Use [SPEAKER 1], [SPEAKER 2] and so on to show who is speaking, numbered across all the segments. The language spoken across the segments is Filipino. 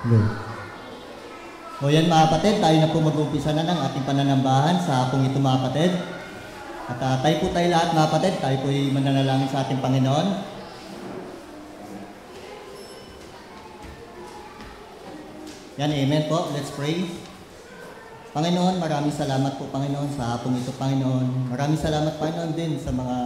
[SPEAKER 1] Lord. O yan mga kapatid, tayo na po mag-umpisa na ng ating pananambahan sa hapong ito mga kapatid. At tayo po lahat mga kapatid, tayo po ay mananalangin sa ating Panginoon. Yan, amen po. Let's pray. Panginoon, maraming salamat po Panginoon sa hapong ito Panginoon. Maraming salamat Panginoon din sa mga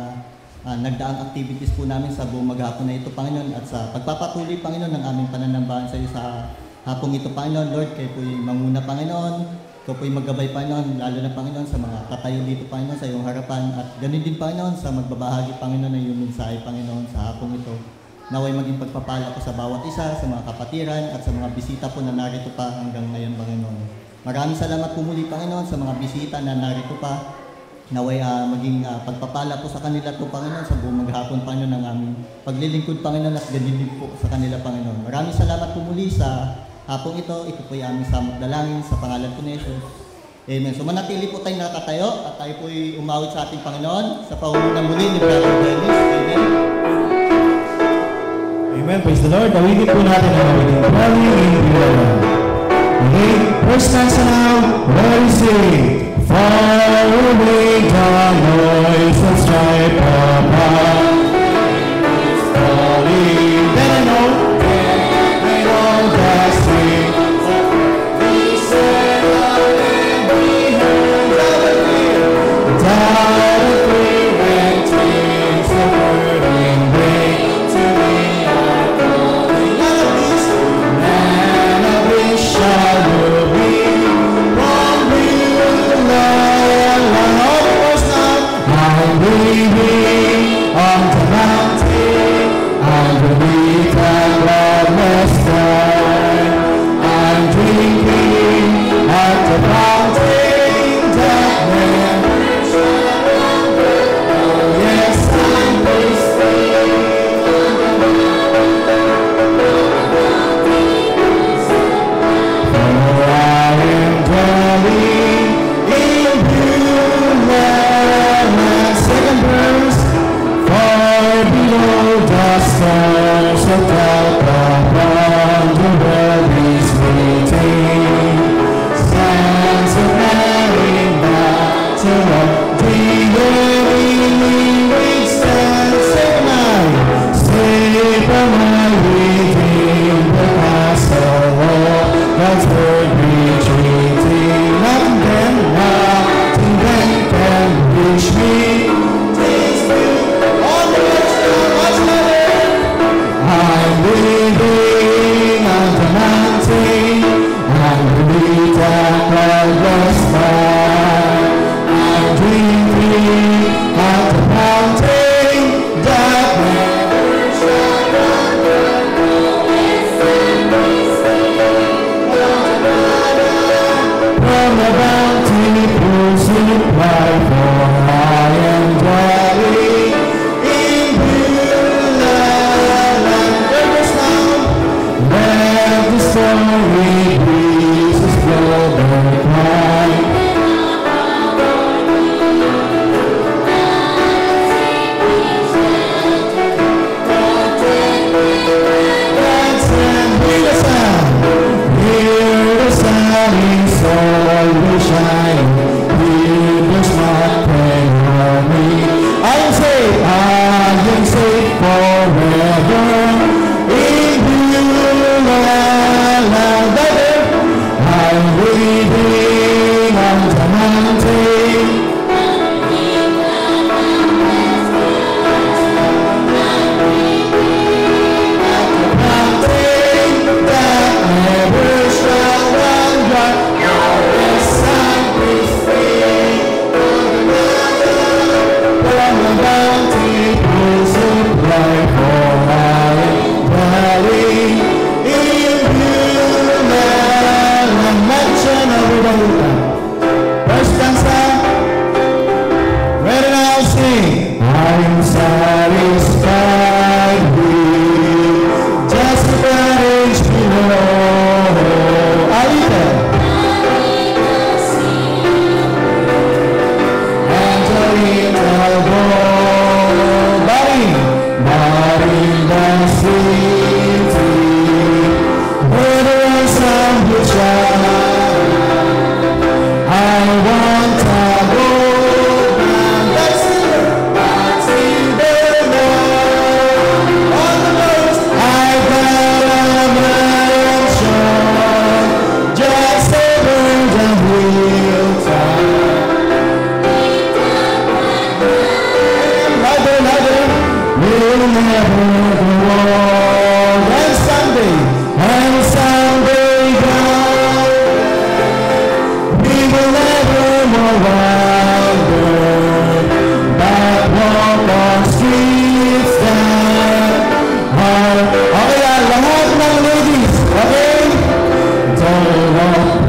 [SPEAKER 1] nagdaang activities po namin sa buong maghapon na ito Panginoon at sa pagpapatuloy Panginoon ng aming pananambahan sa iyo sa hapong ito Panginoon. Lord, kayo po'y manguna Panginoon. Ikaw po'y maggabay Panginoon, lalo na Panginoon sa mga tatayo dito Panginoon sa iyong harapan. At ganun din Panginoon sa magbabahagi Panginoon ng iyong mensahe Panginoon sa hapong ito. Naway maging pagpapala ko sa bawat isa, sa mga kapatiran at sa mga bisita po na narito pa hanggang ngayon Panginoon. Maraming salamat po muli Panginoon sa mga bisita na narito pa. Naway maging pagpapala po sa kanila po Panginoon sa buong maghapon Panginoon ng aming paglilingkod Panginoon at ganun din po sa kanila Panginoon. Maraming salamat po muli sa hapong ito. Ito po ay aming samot dalangin sa pangalan po ni Jesus. Amen. So manatili po tayong nakatayo at tayo po ay umawit sa ating Panginoon sa pangunguna muli ni Brother Dennis. Amen.
[SPEAKER 2] Amen. Praise the Lord. Tawagin po natin ang awiting dwelling in the Lord. Okay, first stanza now. Ready, sing. Far away the noise and strife above. It's falling. Then I know the street. We set out and we heard the fear. Down the free and tears of burning rain. To me are calling. Man of this shall will be. I'm breathing on the mountain, underneath the bloodless sky. I'm drinking at the fountain that never shall run dry. Oh yes, I'm thirsty on the mountain, for I am dwelling in blue land. Second verse, far below the stars of doubt upon the world is waiting. Stands a man in battle of the enemy withstands. Save my within the castle wall, God's word retreating. Nothing then can reach me. I'm living on the mountain, underneath that bloodless sky. I'm drinking at the fountain that never shall run dry. From the bounty pools supply, for I am dwelling in blue land. Let the stormy breezes blow their cry. Hear the sounding soul will shine. Hear the smart play on me. I am safe forever. I'm waiting on the mountain. Mountain that never shall run dry. Yes, I'm free from the bounty pools of life. For I will never grow old. And someday, God, we will never more wander, but walk on streets that are... Okay, lahat ng ladies, okay? Don't walk.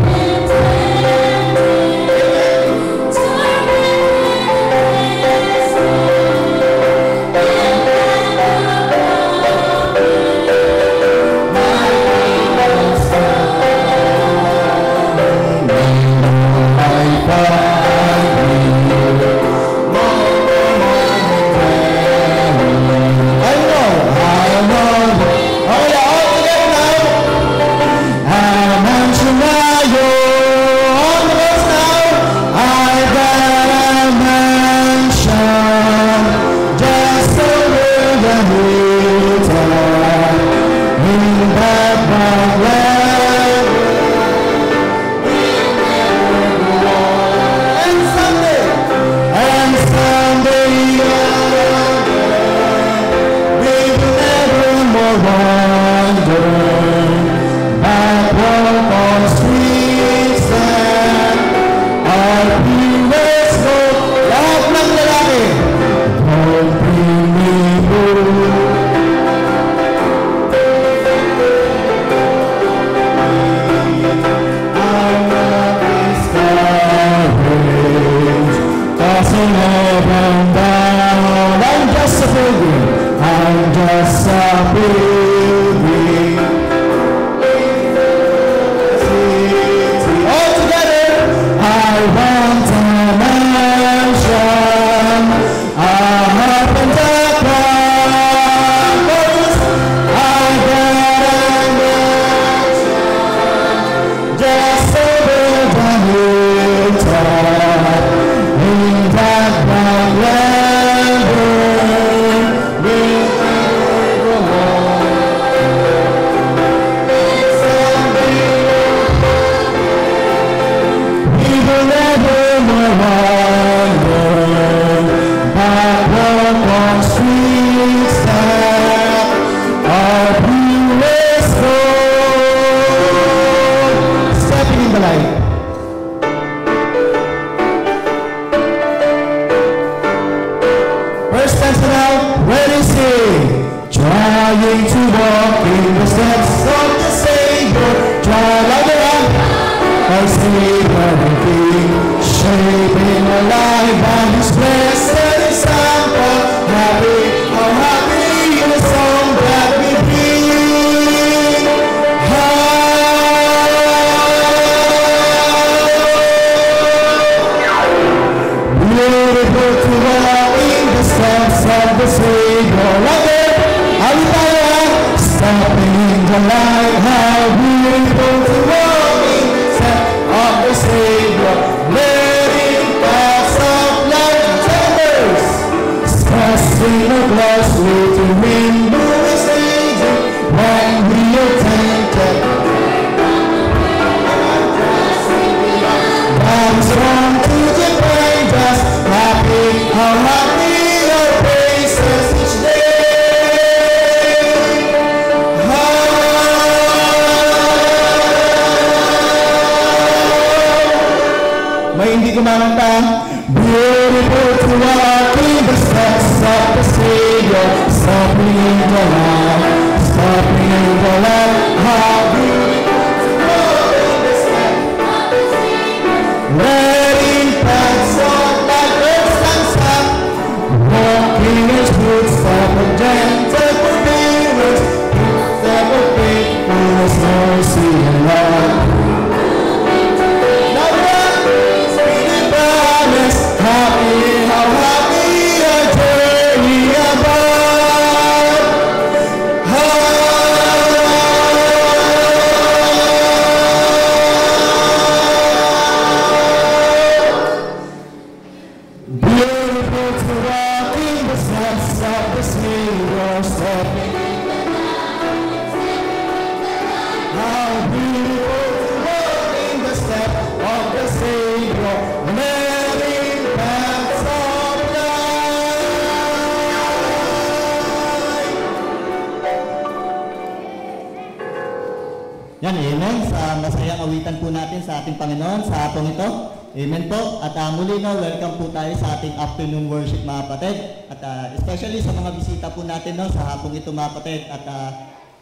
[SPEAKER 1] Yan, amen. Sa masayang awitan po natin sa ating Panginoon sa hapong ito. Amen po. At muli no, welcome po tayo sa ating afternoon worship mga kapatid. At especially sa mga bisita po natin no, sa hapong ito mga kapatid. At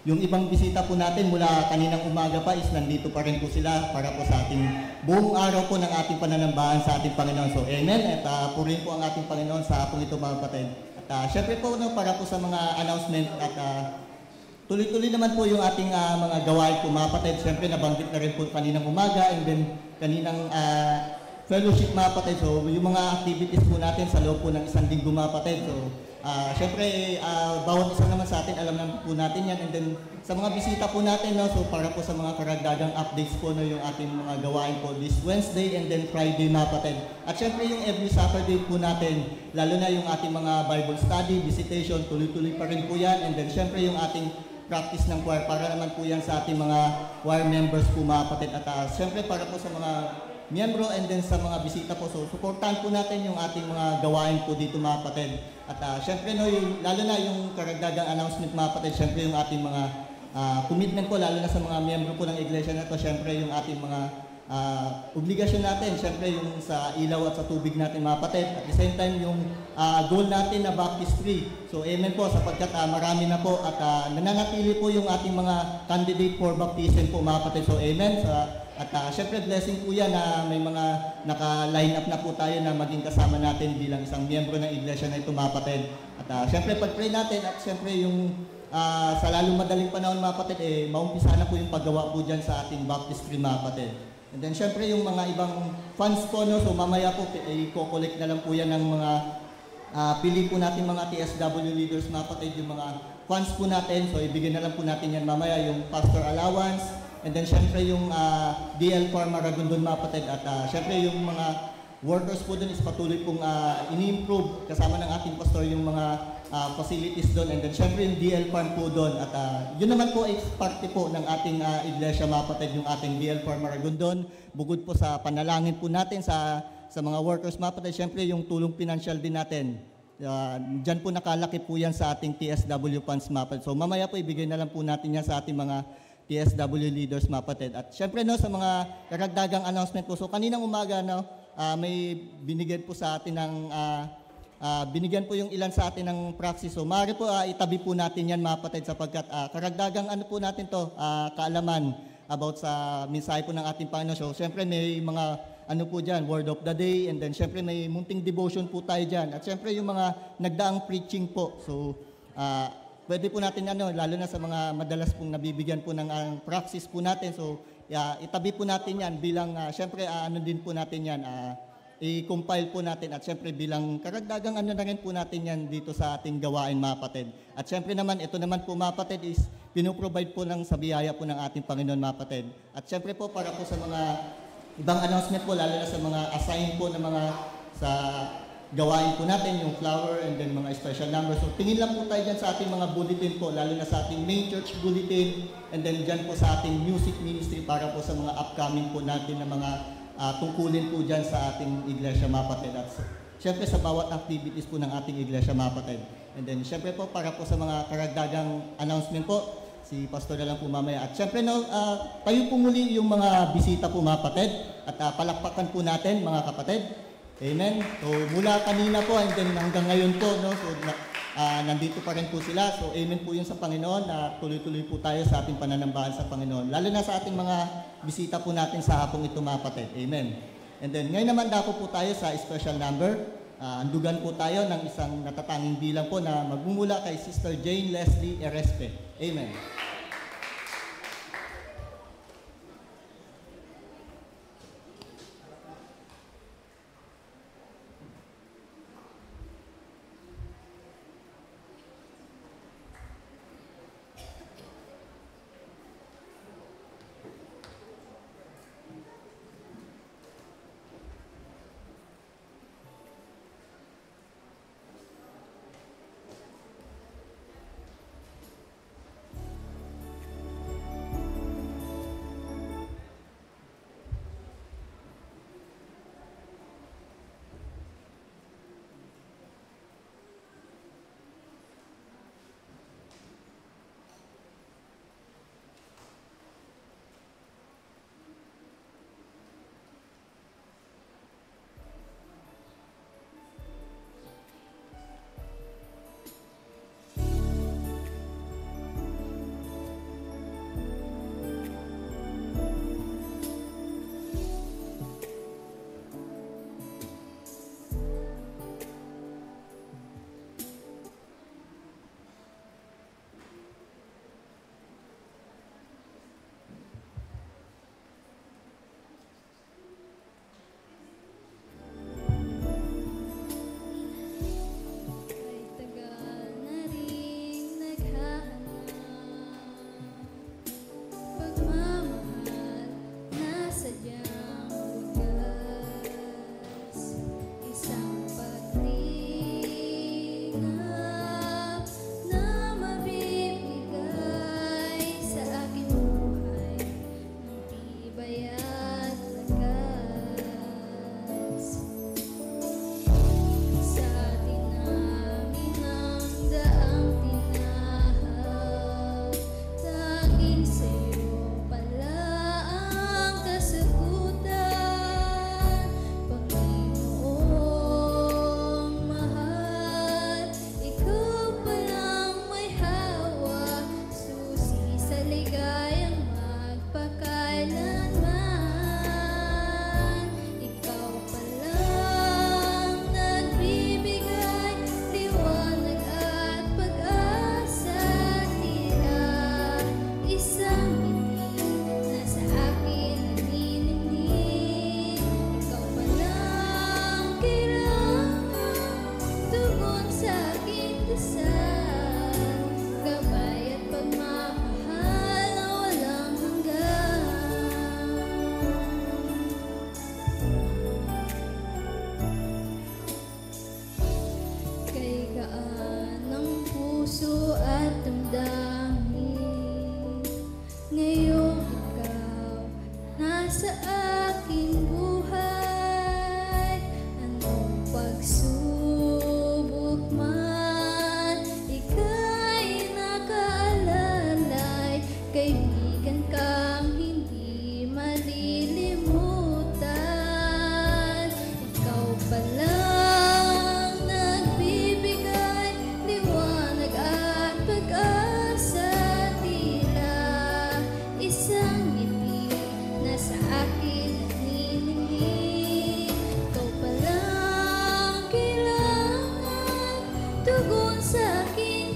[SPEAKER 1] yung ibang bisita po natin mula kaninang umaga pa is nandito pa rin po sila para po sa ating buong araw po ng ating pananambahan sa ating Panginoon. So amen. At purihin po ang ating Panginoon sa hapong ito mga kapatid. At syempre po no, para po sa mga announcement at tuloy-tuloy naman po yung ating mga gawain po mga kapatid. Siyempre nabanggit na rin po kaninang umaga and then kaninang fellowship mga kapatid. So yung mga activities po natin sa loob po ng isang linggo mga kapatid. So siyempre bawat isa naman sa atin alam naman po natin yan. And then sa mga bisita po natin, no, so para po sa mga karagdagang updates po no, yung ating mga gawain po this Wednesday and then Friday mga kapatid. At siyempre yung every Saturday po natin, lalo na yung ating mga Bible study, visitation, tuloy-tuloy pa rin po yan. And then siyempre yung ating practice ng choir para naman po yan sa ating mga choir members po mga kapatid. At siyempre para po sa mga miyembro and then sa mga bisita po. So supportahan po natin yung ating mga gawain po dito mga kapatid. At siyempre no, yung, lalo na yung karagdagang announcement mga kapatid, siyempre yung ating mga commitment po lalo na sa mga miyembro po ng iglesia na to. Siyempre yung ating mga obligasyon natin, siyempre yung sa ilaw at sa tubig natin mga kapatid. At the same time, yung goal natin na baptistry. So, amen po, sapagkat marami na po at nananatili po yung ating mga candidate for baptism po mga kapatid. So, amen. At siyempre, blessing po yan na may mga naka-line up na po tayo na maging kasama natin bilang isang miyembro ng iglesia na ito mga kapatid. At siyempre, pag-pray natin at siyempre yung sa lalong madaling panahon mga kapatid, maumpisa na po yung paggawa po dyan sa ating baptistry mga kapatid. And then syempre yung mga ibang funds po, no, so mamaya po i-collect na lang po yan ng mga pili po natin mga TSW leaders mga kapatid, yung mga funds po natin. So ibigay na lang po natin yan mamaya, yung pastor allowance, and then syempre yung DL for Maragondon mga kapatid. At syempre yung mga workers po dun is patuloy pong ini-improve kasama ng ating pastor yung mga facilities doon, and then syempre yung DL Farm po doon. At yun naman po is parte po ng ating iglesia mga kapatid, yung ating DL Farm Maragondon. Bukod po sa panalangin po natin sa mga workers mga kapatid, syempre yung tulong financial din natin. Diyan po nakalaki po yan sa ating TSW funds mga kapatid. So mamaya po ibigay na lang po natin yan sa ating mga TSW leaders mga kapatid. At syempre no, sa mga karagdagang announcement po. So kaninang umaga no, may binigyan po sa atin ng binigyan po yung ilan sa atin ng proxy. So maaari po itabi po natin yan mga kapatid sapagkat karagdagang ano po natin to, kaalaman about sa mensahe po ng ating Panginoon. So syempre may mga ano po dyan, word of the day, and then syempre may munting devotion po tayo dyan. At syempre yung mga nagdaang preaching po. So pwede po natin ano, lalo na sa mga madalas pong nabibigyan po ng praxis po natin. So itabi po natin yan bilang syempre ano din po natin yan, i-compile po natin at syempre bilang karagdagang ano na rin po natin yan dito sa ating gawain mga kapatid. At syempre naman, ito naman po mga kapatid is pinuprovide po ng sa biyaya po ng ating Panginoon mga kapatid. At syempre po para po sa mga ibang announcement po, lalo na sa mga assign po na mga sa gawain po natin, yung flower and then mga special numbers. So tingin lang po tayo dyan sa ating mga bulletin po, lalo na sa ating main church bulletin and then dyan po sa ating music ministry para po sa mga upcoming po natin na mga tungkulin po dyan sa ating iglesia mga kapatid. At syempre sa bawat activities po ng ating iglesia mga kapatid. And then syempre po para po sa mga karagdagang announcement po, si Pastor na lang po mamaya. At syempre no, tayo po muli yung mga bisita po mga kapatid at palakpakan po natin mga kapatid. Amen. So mula kanina po and then hanggang ngayon po, no, so nandito pa rin po sila. So amen po yun sa Panginoon na tuloy-tuloy po tayo sa ating pananambahan sa Panginoon. Lalo na sa ating mga bisita po natin sa hapong ito mga kapatid. Amen. And then ngayon naman dako po tayo sa special number. Andugan po tayo ng isang natatanging bilang po na magmumula kay Sister Jane Leslie Erespe. Amen.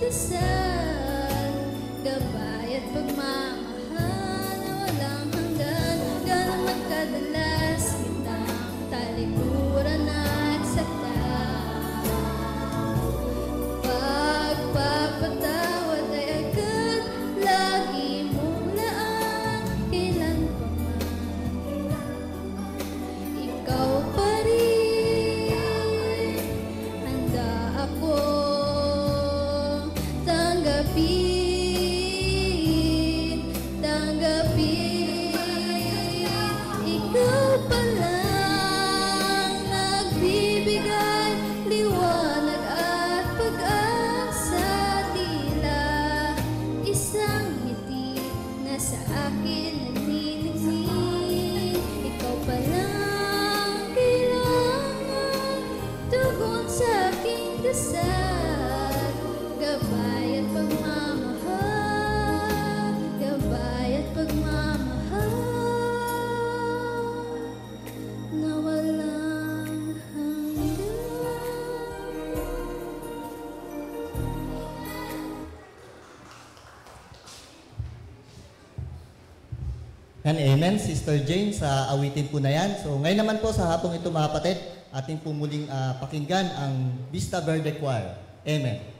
[SPEAKER 3] dasal, gabay at pagmamahal na walang hanggan. Gano'n kadalas kitang talikuran at saktan. Pagpapatawad ay agad lagi mong laan, kailan pa man ikaw pa rin. Handa ako tanggapin, ikaw pa lang nagbibigay liwanag at pag-asa. Tila isang ngiti na sa akin naniningning. Ikaw pa lang kailangan tugon sa aking dasal, gabay at pagmamahal, gabay at pagmamahal na walang hanggan.
[SPEAKER 1] And amen, Sister Jane, sa awitin po na yan. So ngayon naman po sa hapong ito mga kapatid, ating po muling pakinggan ang Vista Verde Choir. Amen.